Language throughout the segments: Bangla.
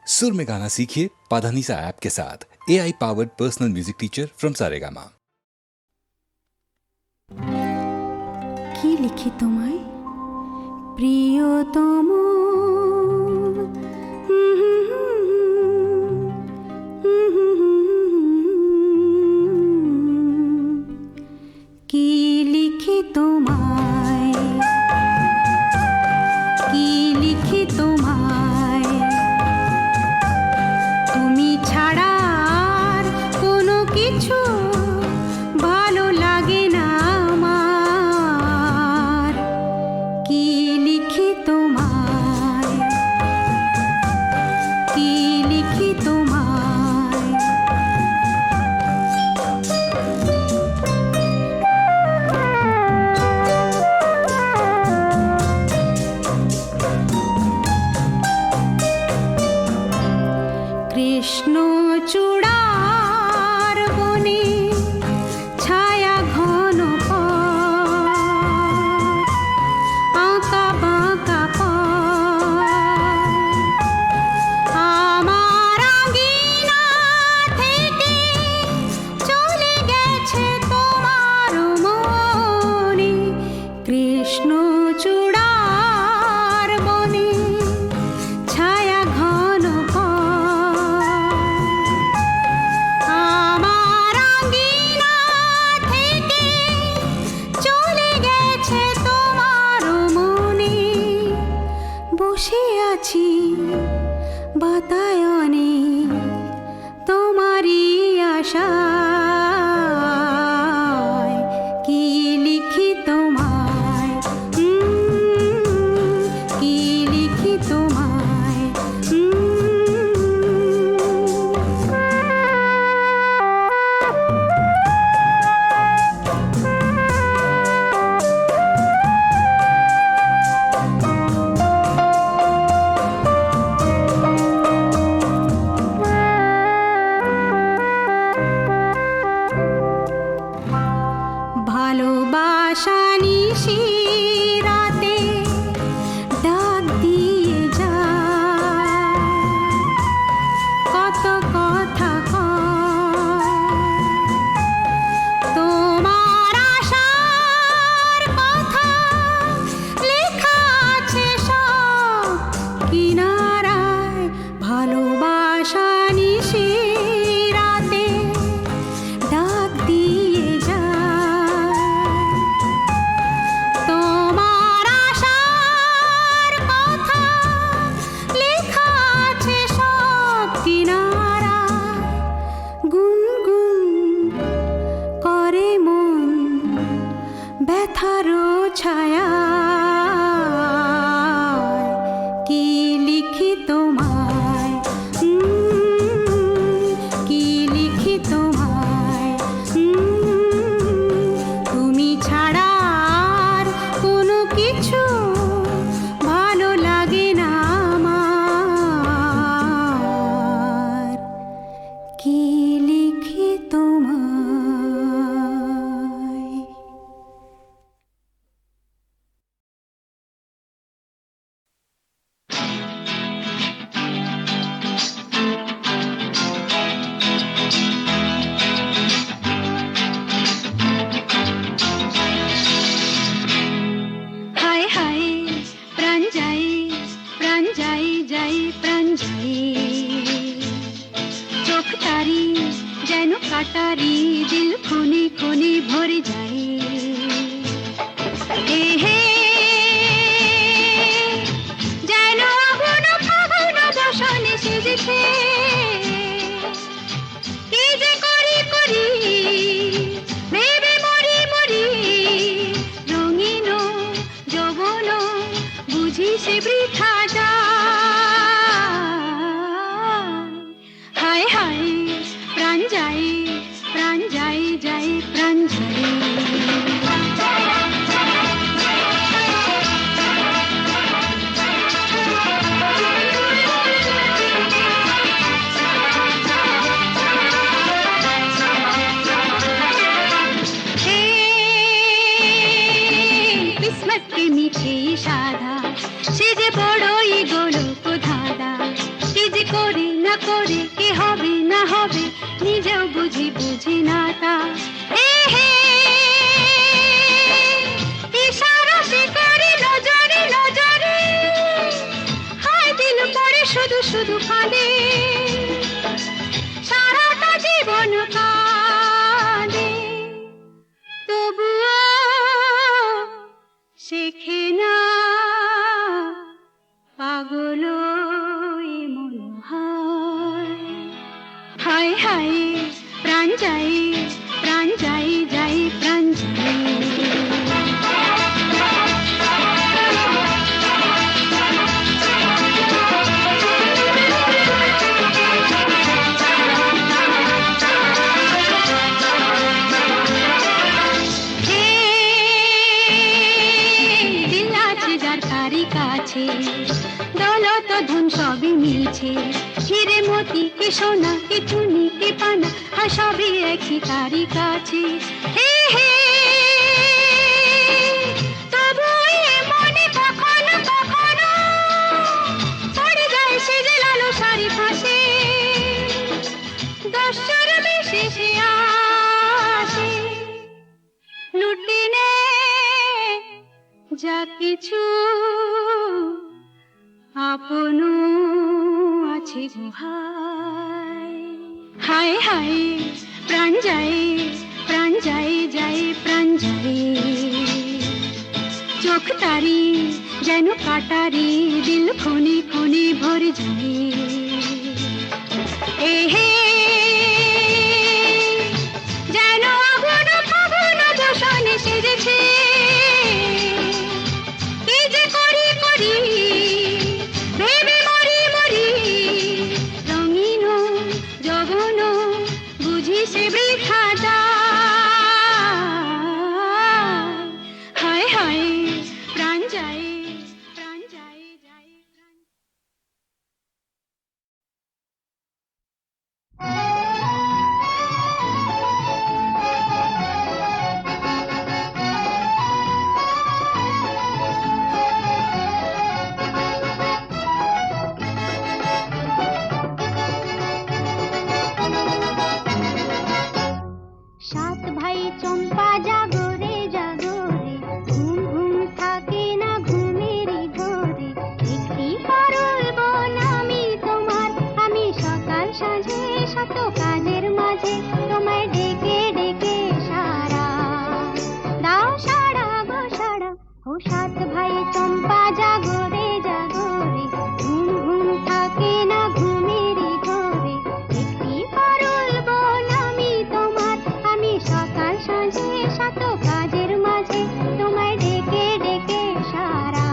सुर में गाना सीखिए पाधानीसा ऐप के साथ। AI powered personal music teacher from Saregama. কি লিখি তোমায় প্রিয়তম, কি লিখি তোমায়, কি লিখি তোমায়, তুমি ছাড়া আর কোনো কিছু ভালো লাগে না আমার। কি লিখি তোমায়, কি লিখি তোমায়, কৃষ্ণ চূড়ার বনে ছায়া ঘন পথ, আঁকা বাঁকা পথ, আমার আঙিনা থেকে চলে গেছে তোমার মনে। কৃষ্ণ চূড়ার বনে ছায়া ঘন আমার আঙিনা থেকে চলে গেছে তোমার মনে। বসে আছি বাতায়নে তোমারই আশায়। কি লিখি তোমায়, কি লিখি তোমায়, ভালোবাসা নিশি রাতে ডাক দিয়ে যায়, কত কথা কয়, তোমার আশার কথা লেখা আছে সব কিনারায়। ভালোবাসা নিশি রাতে ডাক দিয়ে যায়, তোমার আশার কথা লেখা আছে সব কিনারায়। গুনগুন করে মন ব্যথার ছায়া। কি লিখি তোমায়, কি লিখি তোমায়, তুমি ছাড়া আর কোনো কিছু ভালো লাগে না আমার। কি লিখি তোমায়। হায় হায় প্রাণ যাই, প্রাণ যাই যাই, প্রাণ যাই, চোখ তারি যেন কাটারি, দিল খুনি খুনি ভরে যাই। এহে যেন আগুন ফাগুন বসনে সেজেছে, কি যে করি করি ভেবে মরি মরি। রঙিন যৌবন বুঝি সে বৃথা যায়। হায় হায় প্রাণ যাই, প্রাণ যাই যাই, প্রাণ যাই। করে কি হবে না হবে নিজেও বুঝি না তা ইশারা সে করে নজরে নজরে হায় দিল পড়ে শুধু শুধু কাঁদে সারাটা জীবন কাঁদে তবুও শেখে না পাগলই মন হয় হায় হায় প্রাণ যাই যাই প্রাণ যাই দৌলত ধন সবই মিলছে হিরে মতি কি সোনা কি চুনি কি পানা আর সবই একই তারি কাছে হে হে তবু মনে কখনো কখনো পড়ে যায় সে যে লালো সারি ফাঁসে দশর বিশেষে আসে লুটে নে যা কিছু আপন আছে গুহায় হায় হায় প্রাণ যাই যাই প্রাণ যাই চোখ তারি যেন কাটারি দিল খুনি খুনি ভরে যায় হে যেন আগুন ফাগুন বসনে সেজেছে কি যে করি ভেবে মরি রঙিন যৌবন বুঝি সে বৃথা যায় হায় হায় প্রাণ যাই যাই প্রাণ সাত ভাই চম্পা জাগো রে ঘুম ঘুম থাকে না ঘুমেরই ঘরে একটি পারুল বোন আমি তোমার আমি সকাল সাঁঝে শত কাজের মাঝে তোমায় ডেকে ডেকে সারা দাও সারা গো সারা ও সাত ভাই চম্পা জাগো রে ঘুম ঘুম থাকে না ঘুমেরই ঘরে একটি পারুল বোন আমি তোমার আমি সকাল সাঁঝে শত কাজের মাঝে তোমায় ডেকে ডেকে সারা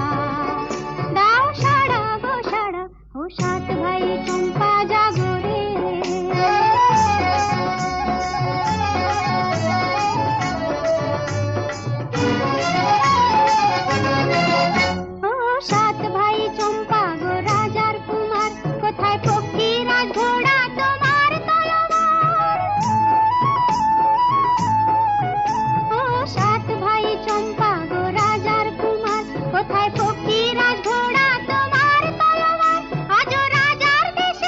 দাও সারা গো সারা ও সাত ভাই চম্পা জাগো রে ও সাত ভাই চম্পা গো রাজার কুমার কোথায় পক্ষী রাজ ঘোড়া তোমার তলোয়ার ও সাত ভাই চম্পা গো রাজার কুমার কোথায় পক্ষী রাজ ঘোড়া তোমার তলোয়ার আজ রাজার দেশে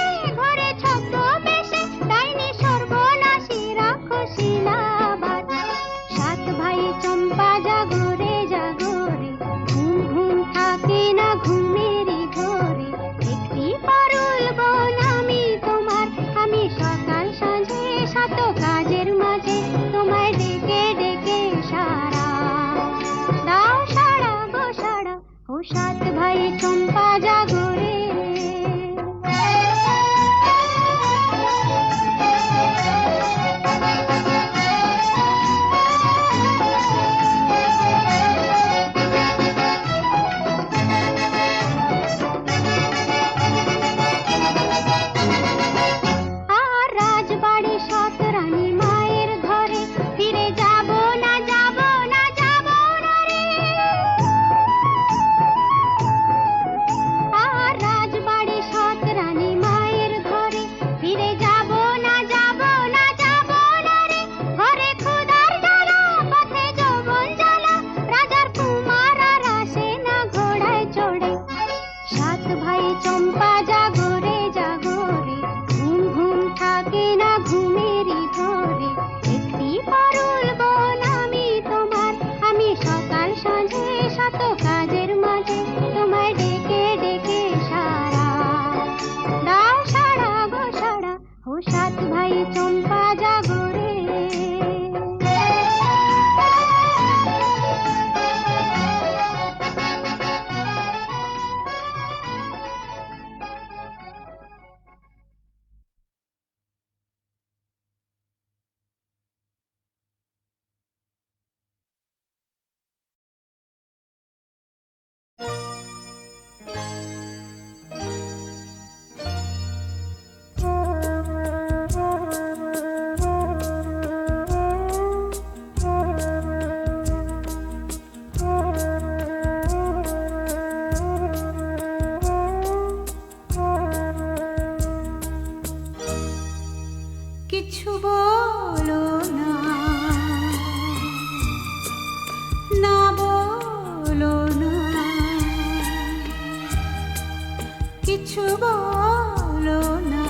কিছু বলো না, না বলো না, কিছু বলো না,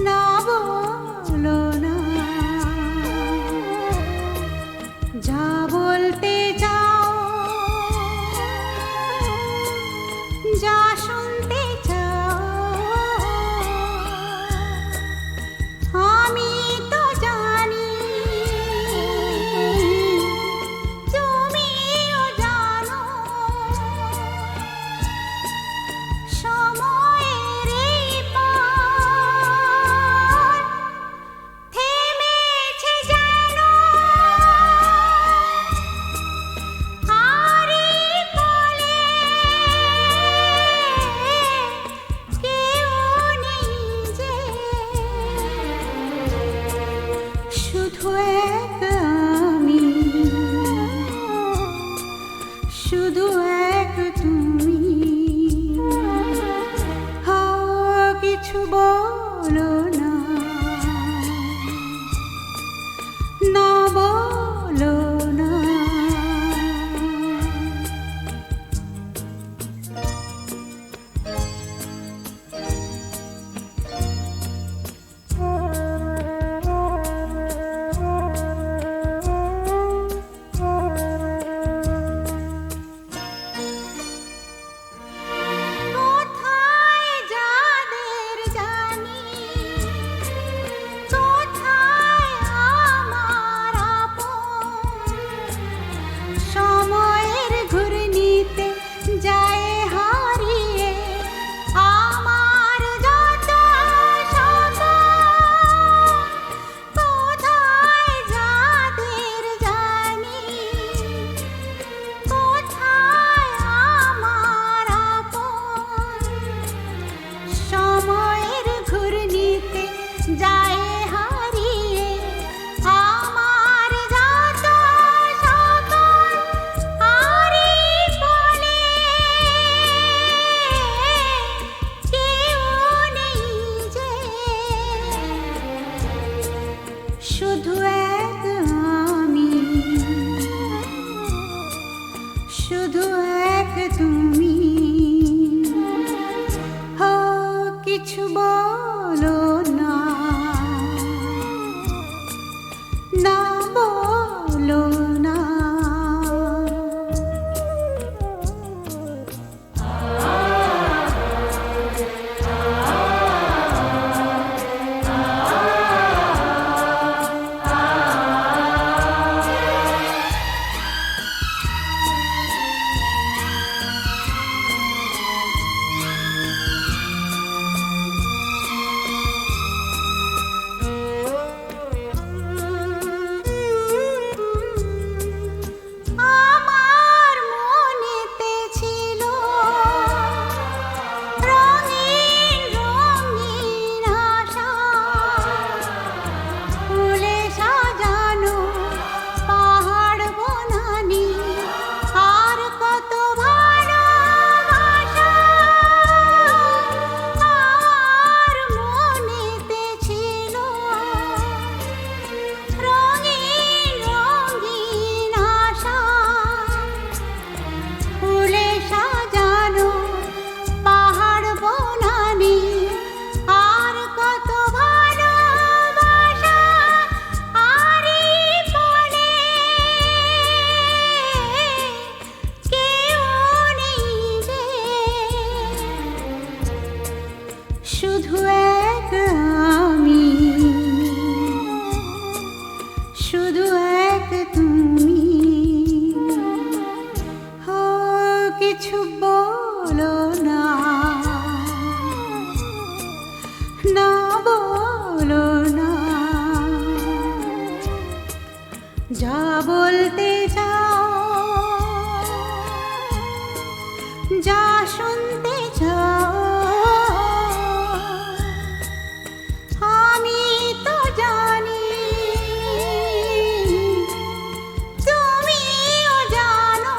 না বলো না, যা বলতে চাও, যা শুনতে চাও, আমি তো জানি, তুমিও জানো, সময়ের এই পার থেমেছে যেন, আর এই কোলে কেউ নেই যে, শুধু এক আমি, শুধু এক তুমি, কিছু বলো না, না বলো না। কোথায় যাদের জানি, কোথায় আমার আপন, সময়ের ঘূর্ণিতে যায় হারিয়ে আমার যত স্বপ্ন। কোথায় যাদের জানি, কোথায় আমার আপন, সময়ের ঘূর্ণিতে যায় হারিয়ে আমার যত স্বপ্ন। আর এই বলে কেউ নেই যে, শুধু এক আমি, শুধু এক তুমি, কিছু বলো না, না বলো না। আমার মনেতে ছিল রঙিন রঙিন আশা, ফুলে সাজানো পাহাড় বনানি, আর কত ভালোবাসা। আমার মনেতে ছিল রঙিন রঙিন আশা, ফুলে সাজানো পাহাড় বনানি, আর কত ভালোবাসা। আর এই বনে কেউ নেই যে, শুধু এক আমি, শুধু এক তুমি, কিছু বলো না, না বলো না, যা বলতে চাও, যা শুনতে চাও, আমি তো জানি, তুমিও জানো,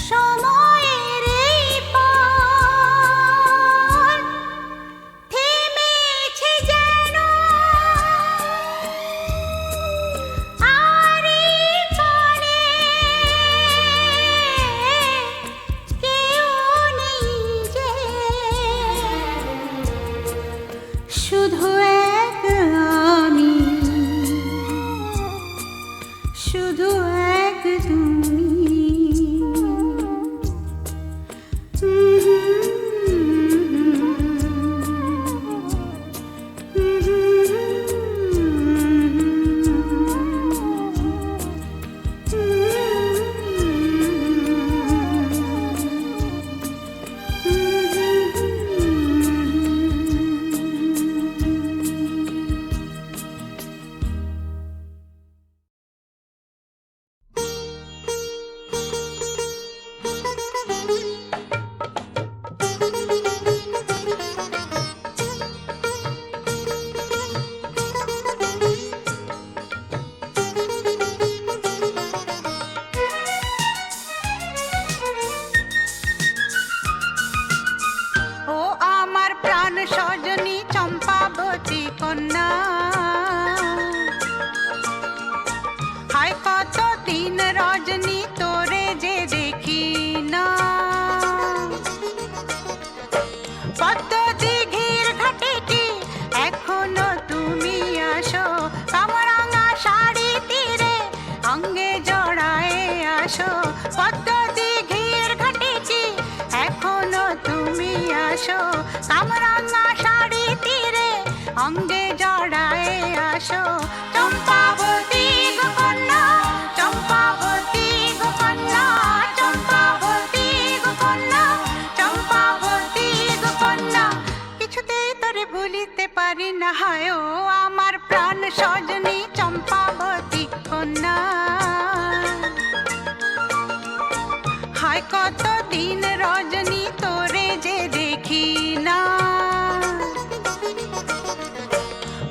সময়ের এই পার আসো, কামরাঙা শাড়ি তীরে অঙ্গে জড়ায় আসো। চম্পাবতী গো কন্যা, চম্পাবতী গো কন্যা, চম্পাবতী গো কন্যা, চম্পাবতী গো কন্যা। কিছুতেই তোরে ভুলিতে পারি না, হায় ও আমার প্রাণ সজনী চম্পাবতী কন্যা। হায় কতদিন রজনী তোরে যে দেখি না,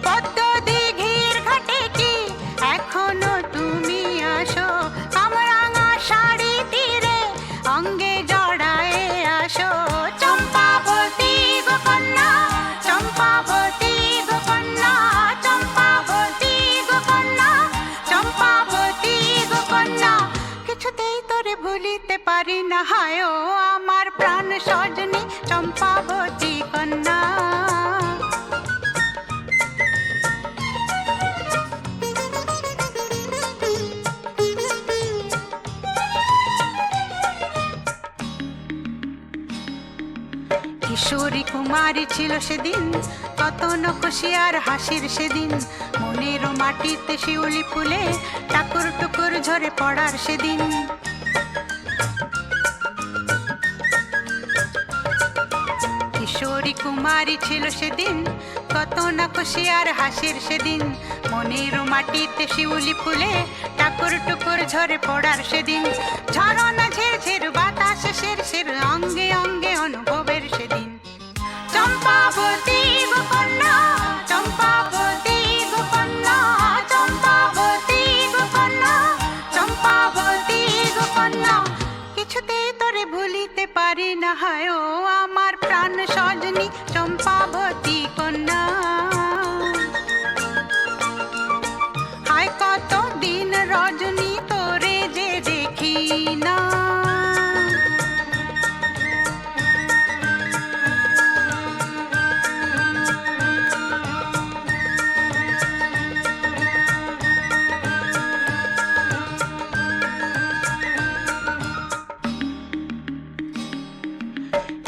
পদ্ম দিঘির ঘাটে কি এখনো তুমি আসো, কামরাঙা শাড়ি তীরে অঙ্গে জড়ায় আসো। চম্পাবতী গো কন্যা, চম্পাবতী গো কন্যা, চম্পাবতী গো কন্যা, চম্পাবতী গো কন্যা। কিছুতেই তোরে ভুলিতে পারি না, হায় ও আমার প্রাণ সজনী চম্পাবতী কন্যা। কিশোরী কুমারী ছিল সেদিন, কত নকশি আর হাসির সেদিন। মনের মাটিতে শিউলি ফুলে টাকুর টুকুর ঝরে পড়ার সেদিন। কিশোরী কুমারী ছিল সেদিন, কত নকশি আর হাসির সেদিন। মনের মাটিতে শিউলি ফুলে টাকুর টুকুর ঝরে পড়ার সেদিন। ঝরনা ঝিরঝির বাতাস শিরশির অঙ্গে অঙ্গে অনুভবের সেদিন। চম্পাবতী গো কন্যা, চম্পাবতী গো কন্যা, চম্পাবতী গো কন্যা, চম্পাবতী গো কন্যা। কিছুতেই তোরে ভুলিতে পারি না, হায় ও আমার প্রাণ সজনী চম্পাবতী কন্যা। হায় কতদিন রজনী তোরে যে দেখি না।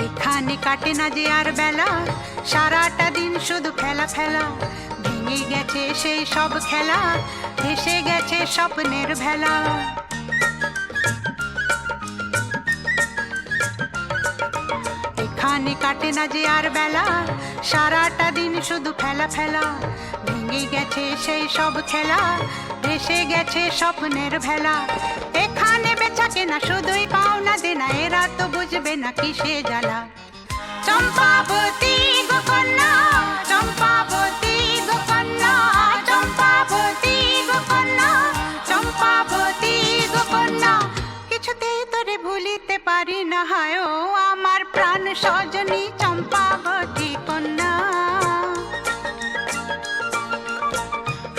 এখানে কাটে না যে আর বেলা, সারাটা দিন শুধু খেলা খেলা। ভেঙে গেছে সেই সব খেলা, ভেসে গেছে স্বপ্নের ভেলা। এখানে কাটে না যে আর বেলা, সারাটা দিন শুধু খেলা ফেলা। ভেঙে গেছে সেই সব খেলা, ভেসে গেছে স্বপ্নের ভেলা। এখানে বেচা কেনা শুধুই পাওনা দেনা, এরা তো বুঝবে না কিসে জ্বালা। চম্পাবতী গো কন্যা, চম্পাবতী গো কন্যা, চম্পাবতী গো কন্যা, চম্পাবতী গো কন্যা। কিছুতেই তোরে ভুলিতে পারি না, হায় ও আমার প্রাণ সজনী চম্পাবতী কন্যা।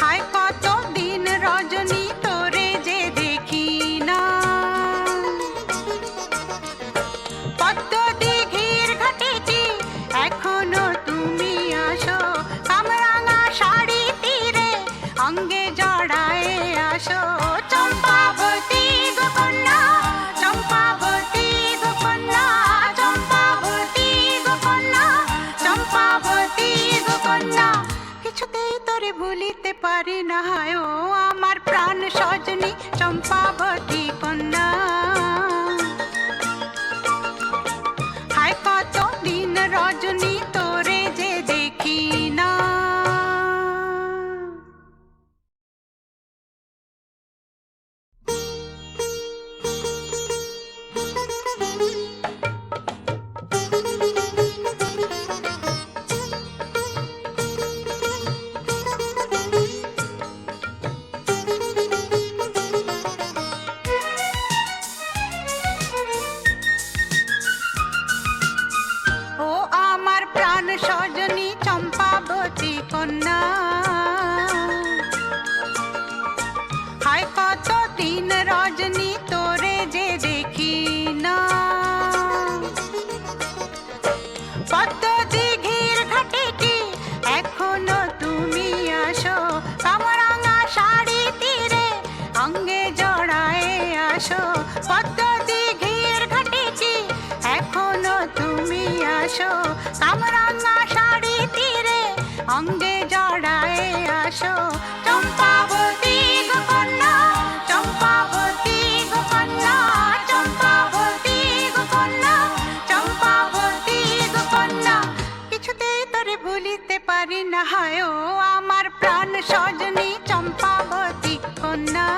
হায় কতদিন রজনী তোরে যে দেখি না। পদ্ম দিঘির ঘাটে কি এখনো তুমি আসো, কামরাঙা শাড়ি তীরে অঙ্গে জড়ায় আসো। চম্পাবতী গো কন্যা, চম্পাবতী গো কন্যা, চম্পাবতী গো কন্যা, চম্পাবতী গো কন্যা। কিছুতেই তোরে ভুলিতে পারি না, হায় ও আমার প্রাণ সজনী চম্পাবতী কন্যা। হায় কতদিন রজনী তোরে যে দেখি না। পারি না হায় ও আমার প্রাণ সজনী চম্পাবতী কন্যা।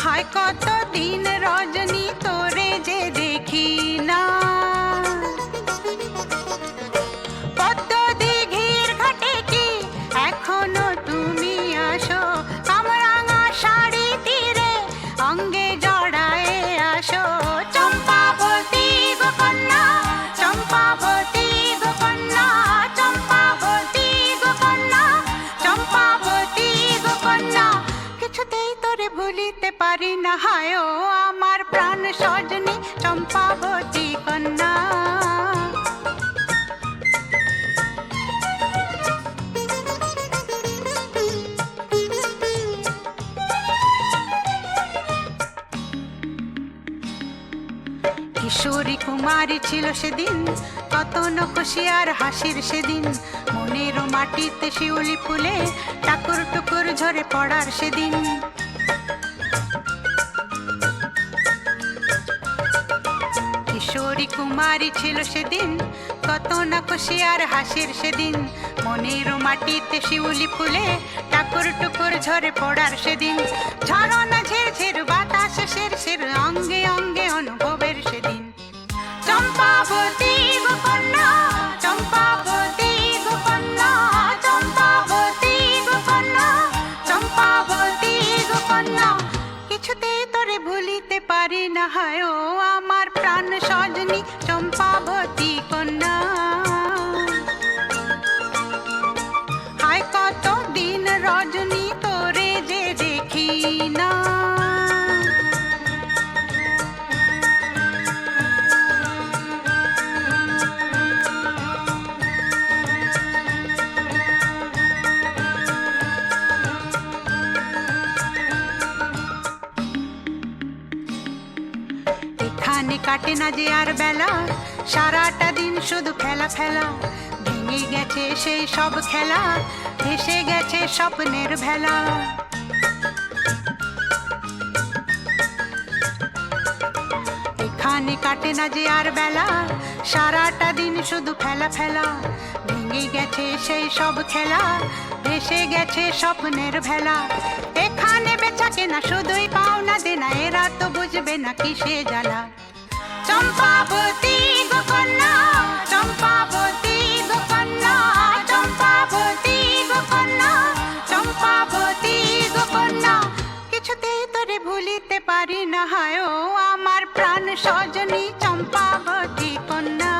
হায় কত দিন রজনী তোরে যে দেখি না, পদ্ম দিঘির ঘাটে কি এখনো তুমি আসো, কামরাঙা শাড়ি তীরে অঙ্গে জড়ায়ে আসো। চম্পাবতী গো কন্যা, চম্পাবতী গো কন্যা, চম্পাবতী গো কন্যা, চম্পাবতী গো কন্যা। কিছুতেই তোরে ভুলিতে পারি না হায় ও আমার প্রাণ সজনী চম্পাবতী কন্যা। কিশোরী কুমারী ছিল সেদিন, কত ন খুশি আর হাসির সেদিন। মনেরও মাটিতে শিউলি ফুলে টাকুর টুকুর ঝরে পড়ার সেদিন। কিশোরী কুমারী ছিল সেদিন, কত না খুশি আর হাসির সেদিন। মনেরও মাটিতে শিউলি ফুলে টাকুর টুকুর ঝরে পড়ার সেদিন। ঝরনা ঝিরঝির বাতাস শিরশির অঙ্গে অঙ্গে অনুভবের সেদিন। চম্পাবতী গো কন্যা, চম্পাবতী গো কন্যা, চম্পাবতী গো কন্যা, চম্পাবতী গো কন্যা। কিছুতেই তোরে ভুলিতে পারি না হায় ও আমার প্রাণ সজনী চম্পাবতী কন্যা। হায় কত দিন রজনী তোরে যে দেখি না। এখানে কাটে না যে আর বেলা, সারাটা দিন শুধু খেলা খেলা। ভেঙে গেছে সেই সব খেলা, ভেসে গেছে স্বপ্নের ভেলা। এখানে কাটে না যে আর বেলা, সারাটা দিন শুধু খেলা ফেলা। ভেঙে গেছে সেই সব খেলা, ভেসে গেছে স্বপ্নের ভেলা। এখানে বেচা কেনা শুধুই পাওনা দেনা, এরা তো বুঝবে না কিসে জ্বালা। চম্পাবতী গো কন্যা, চম্পাবতী গো কন্যা, চম্পাবতী গো কন্যা, চম্পাবতী গো কন্যা। কিছুতেই তোরে ভুলিতে পারি না হায় ও আমার প্রাণ সজনী চম্পাবতী কন্যা।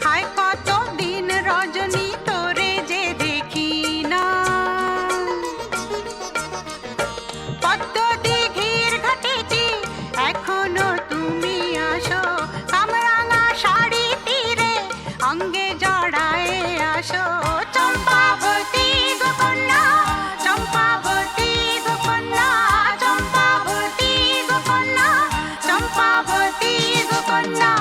হায় কত দিন রজনী তোরে যে দেখি না। পদ্ম দিঘির ঘাটে কি এখনো তুমি আসো, কামরাঙা শাড়ি তীরে অঙ্গে জড়ায়ে আসো। চম্পাবতী গো কন্যা, চম্পাবতী গো কন্যা, চম্পাবতী গো কন্যা, চম্পাবতী গো কন্যা।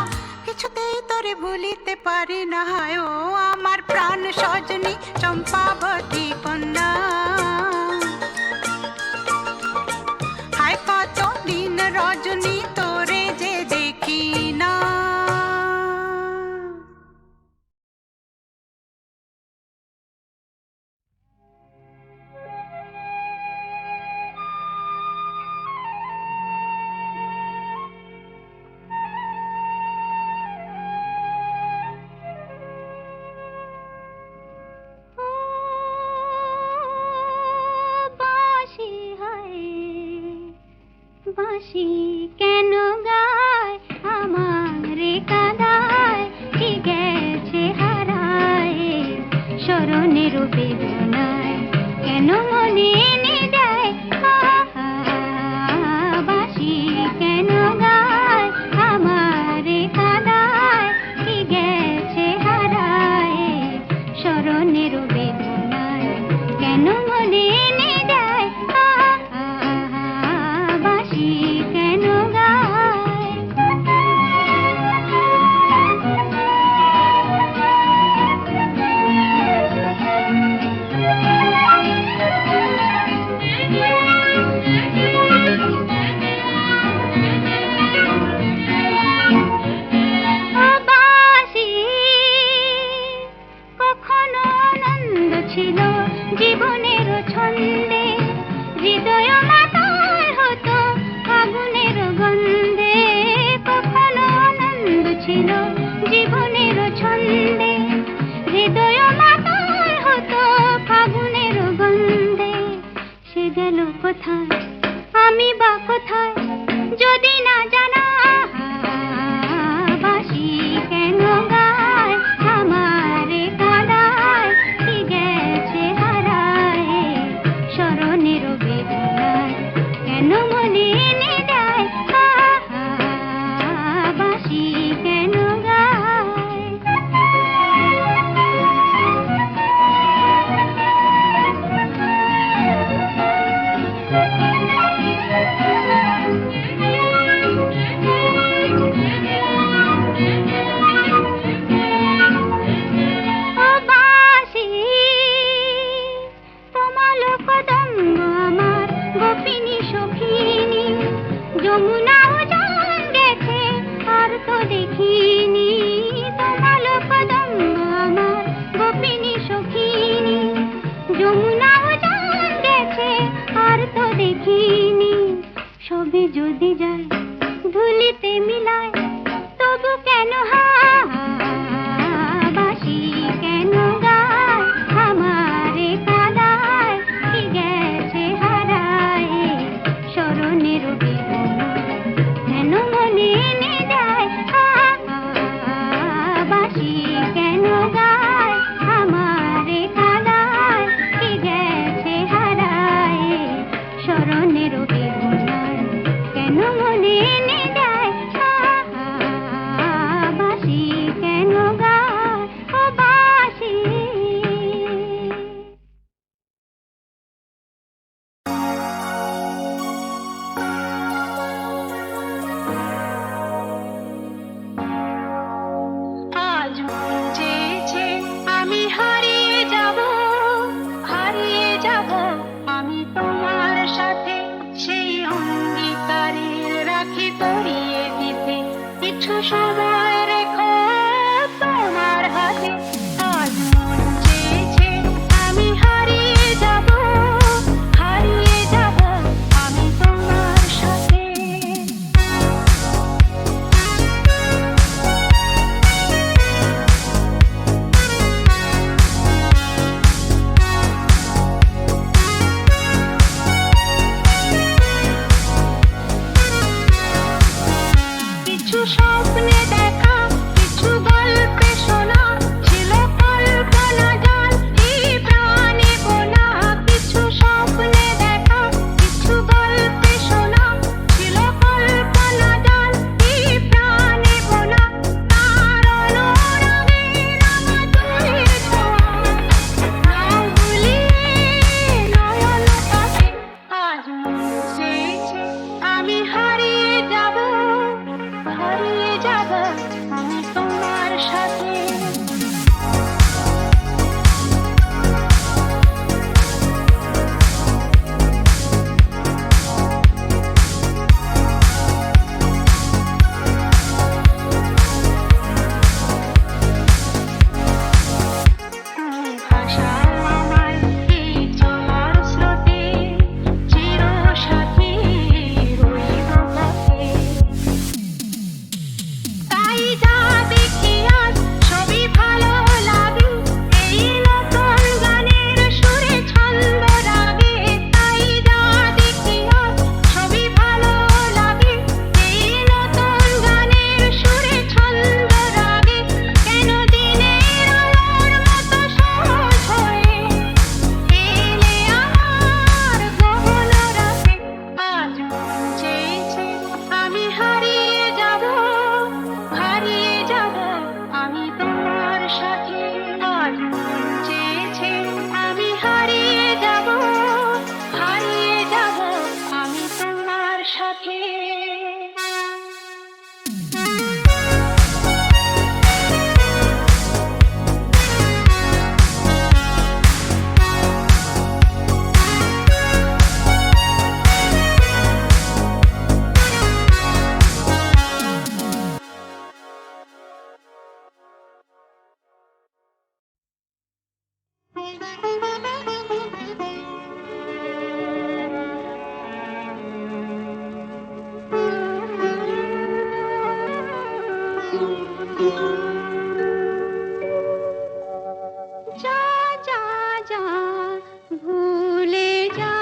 কিছুতেই তোরে ভুলিতে পারি না হায় ও আমার প্রাণ সজনী চম্পাবতী কন্যা। হায় কত দিন রজনী তোরে যে দেখি না। বাঁশি হায়, বাঁশি কেন গায় আমারে কাঁদায়, কি গেছে হারায় স্মরণের বেদনায়, কেন মনে এনে দেয় আহা। বাঁশি কেন গায় আমারে কাঁদায়, কি গেছে হারায় স্মরণের বেদনায়, কেন মনে এনে দেয় আহা। বাঁশি কেন গায়। আমি বা কোথায় যদি না জানা বাঁশি কেন গায় আমারে কাঁদায় কি গেছে হারায় স্মরণের বেদনায় কেন মনে এনে দেয় বাঁশি কেন গায় ও বাঁশি তোমার কদম্ব আমার গোপিনী সখিনী যমুনাও জান গেছে আর তো দেখিনি তোমার কদম্ব আমার গোপিনী সখিনী যমুনাও জান গেছে আর তো দেখিনি সবে যদি যায় ধুলিতে মিলায় তবু কেন বাঁশি কেন গায় আমারে কাঁদায় কি গেছে হারায় স্মরণের বেদনা কেন মনে এনে দেয় বাঁশি কেন গায় আমারে কাঁদায় কি গেছে হারায় স্মরণের বেদনা কেন মনে এনে দেয় বাঁশি কেন গায় ও বাঁশি আজ মন চেয়েছে আমি হারিয়ে যাব আমি তোমার সাথে সেই অঙ্গীকারের রাখি পরিয়ে দিতে কিছু সময় রেখো তোমার হাতে আজ মন চেয়েছে আমি হারিয়ে যাব আমি তোমার সাথে কিছু স্বপ্নে দেখা কিছু গল্পে শোনা ছিল কল্পনা জাল এই প্রাণে বোনা কিছু স্বপ্নে দেখা কিছু গল্পে শোনা ছিল কল্পনা জাল এই প্রাণে বোনা তার অনুরাগে রাঙা চুলের ছোঁয়া নাও ভুলিয়ে নয়ন কাছে আজ মন চেয়েছে আমি হারিয়ে যাব আমি তোমার সাথে তুমি ভাষাও আমার এই চলার স্রোতে চির সাথী রইব পথে তাই যা দেখি আজ সবই ভালো লাগে এই নতুন গানের সুরে ছন্দ রাগে তাই যা দেখি আজ সবই ভালো লাগে এই নতুন গানের সুরে ছন্দ রাগে কেন দিনের আলোর মতো সহজ হয়ে এলে আমার গহন রাতে আজ মন চেয়েছে আমি হারিয়ে যাব আমি তোমার সাথে আজ মন চেয়েছে আমি হারিয়ে যাব আমি তোমার সাথে যা যা যা ভুলে যা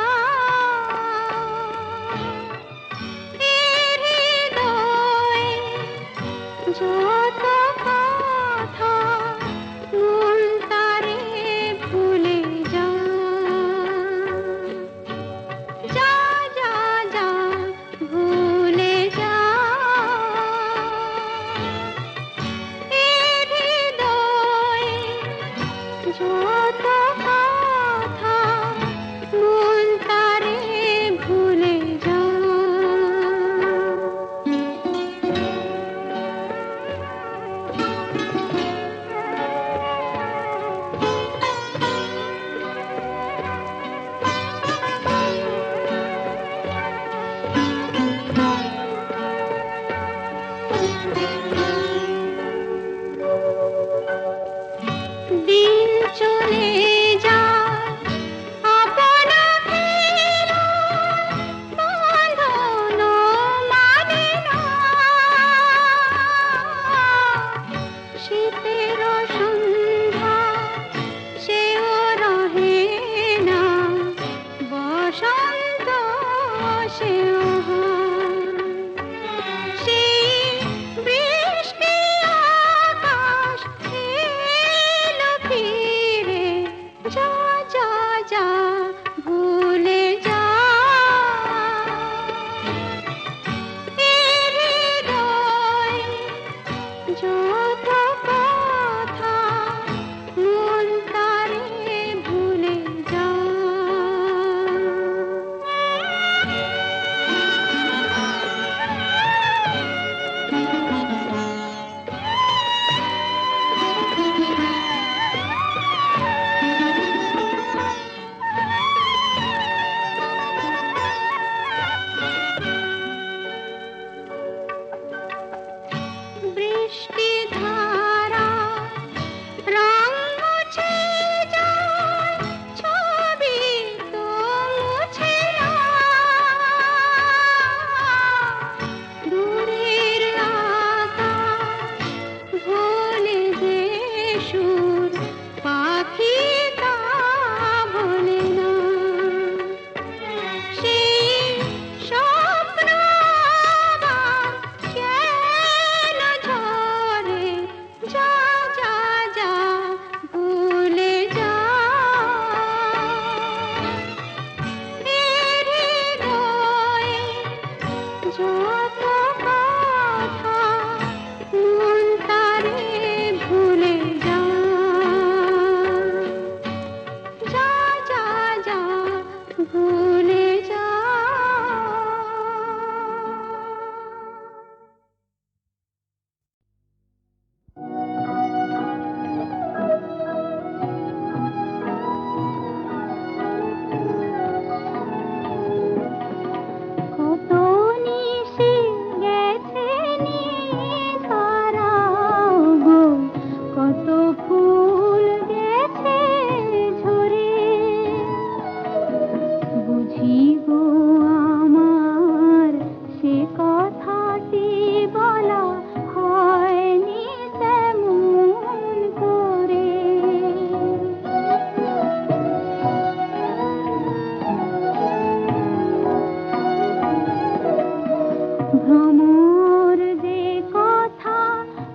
ভ্রমর যে কথা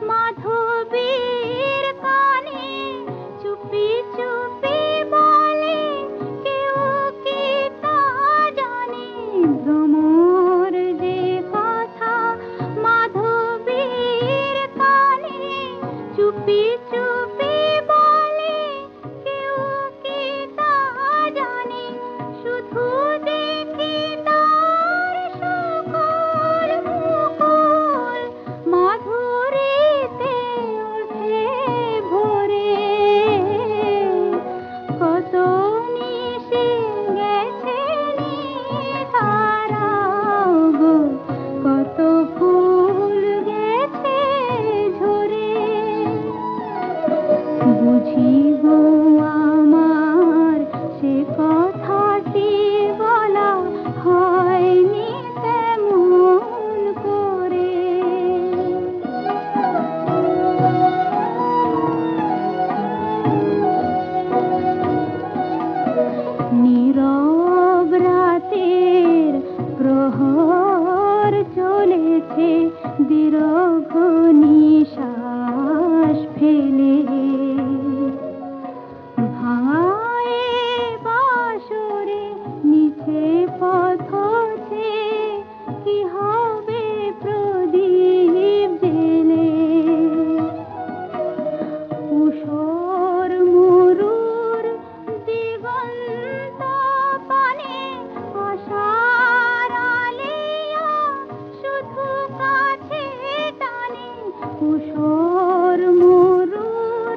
মাধবীর কানে চুপি চুপি বলে, কেউ কি তা জানে? ভ্রমর যে কথা মাধবীর কানে চুপি চুপি বলে, কেউ কি তা জানে? শুধু দেখি তার সকল মুকুল মাধুরীতে ওঠে ভরে। কত নিশে গেছে নিধারাও গো, কত ফুল গেছে ঝরে। বুঝি গো আমার সে কথাটি বলা হয়নি তেমন করে। নীরব রাতের প্রহর চলেছে দীর্ঘ নিশ্বাস ফেলে। ভাঙায়ে বাঁশরে নিচে পথছে, কি হবে প্রদীপ জেলে? ঊষর মরুর দিগন্ত পানে আশার আলেয়া শুধু কাছে টানে। ঊষর মরুর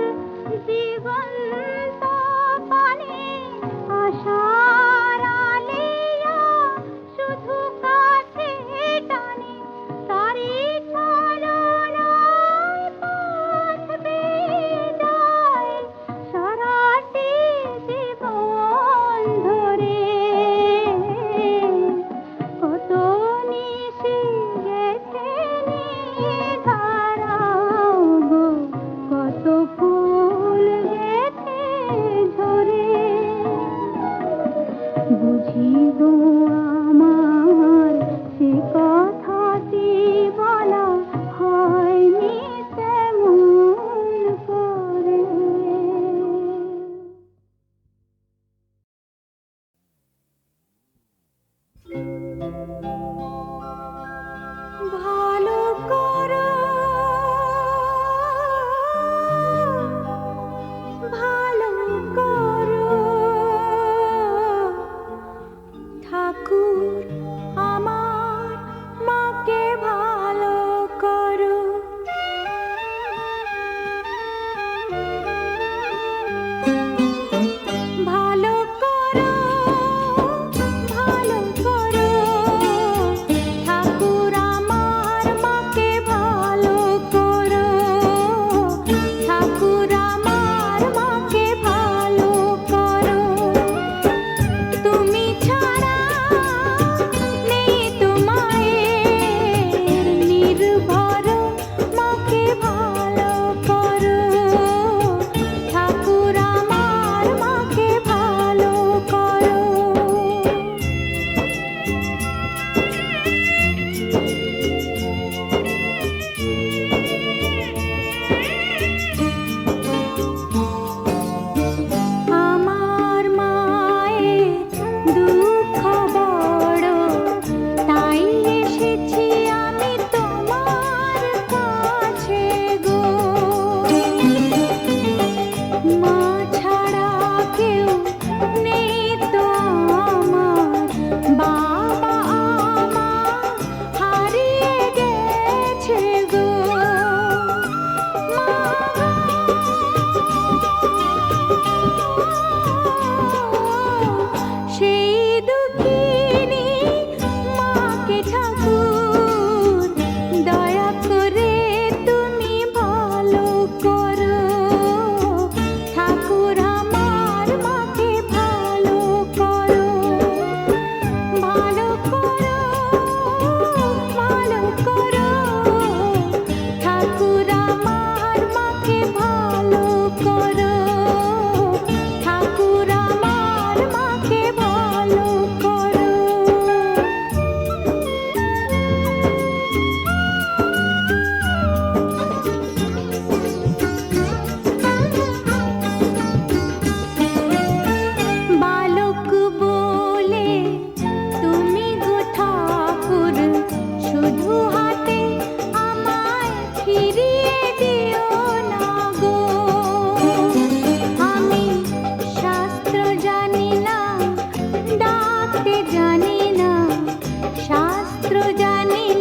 জানে